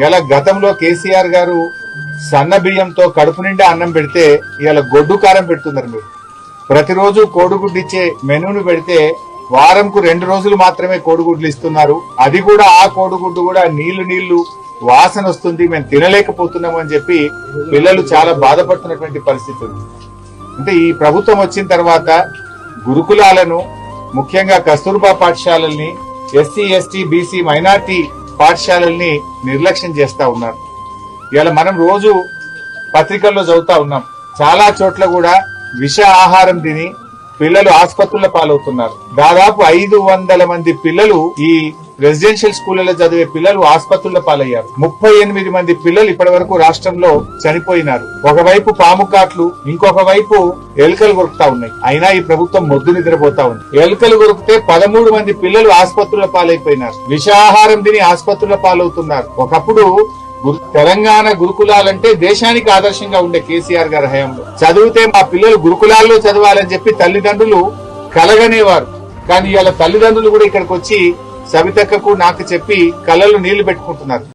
ఇలా గతంలో కేసీఆర్ గారు సన్న బియ్యంతో కడుపు నిండా అన్నం పెడితే ఇలా గొడ్డు కారం పెడుతున్నారు. మీరు ప్రతిరోజు కోడిగుడ్డు ఇచ్చే మెనూను పెడితే వారంకు 2 రోజులు మాత్రమే కోడిగుడ్లు ఇస్తున్నారు. అది కూడా ఆ కోడిగుడ్డు కూడా నీళ్లు వాసన వస్తుంది, మేము తినలేకపోతున్నాము అని చెప్పి పిల్లలు చాలా బాధపడుతున్నటువంటి పరిస్థితి ఉంది. అంటే ఈ ప్రభుత్వం వచ్చిన తర్వాత గురుకులాలను, ముఖ్యంగా కస్తూర్బా పాఠశాలల్ని, ఎస్సీ ఎస్టీ బీసీ మైనార్టీ పాఠశాలల్ని నిర్లక్ష్యం చేస్తా ఉన్నారు. ఇవాళ మనం రోజు పత్రికల్లో చదువుతా ఉన్నాం, చాలా చోట్ల కూడా విష ఆహారం తిని పిల్లలు ఆసుపత్రుల పాలవుతున్నారు. దాదాపు 500 మంది పిల్లలు, ఈ రెసిడెన్షియల్ స్కూళ్లలో చదివే పిల్లలు ఆసుపత్రుల పాలయ్యారు. 38 మంది పిల్లలు ఇప్పటి వరకు రాష్ట్రంలో చనిపోయినారు. ఒకవైపు పాము కాట్లు, ఇంకొక వైపు ఎలుకలు కొరుకుతా ఉన్నాయి. అయినా ఈ ప్రభుత్వం మొద్దు నిద్రపోతా ఉంది. ఎలుకలు కొరికితే 13 మంది పిల్లలు ఆసుపత్రుల పాలైపోయినారు. విషాహారం తిని ఆసుపత్రుల పాలవుతున్నారు. ఒకప్పుడు తెలంగాణ గురుకులాలంటే దేశానికి ఆదర్శంగా ఉండే కేసీఆర్ గారి హయాంలో చదివితే మా పిల్లలు గురుకులాల్లో చదవాలని చెప్పి తల్లిదండ్రులు కలగనేవారు. కానీ ఇవాళ తల్లిదండ్రులు కూడా ఇక్కడికి వచ్చి సవితక్కకు నాకు చెప్పి కళ్ళలో నీళ్లు పెట్టుకుంటున్నారు.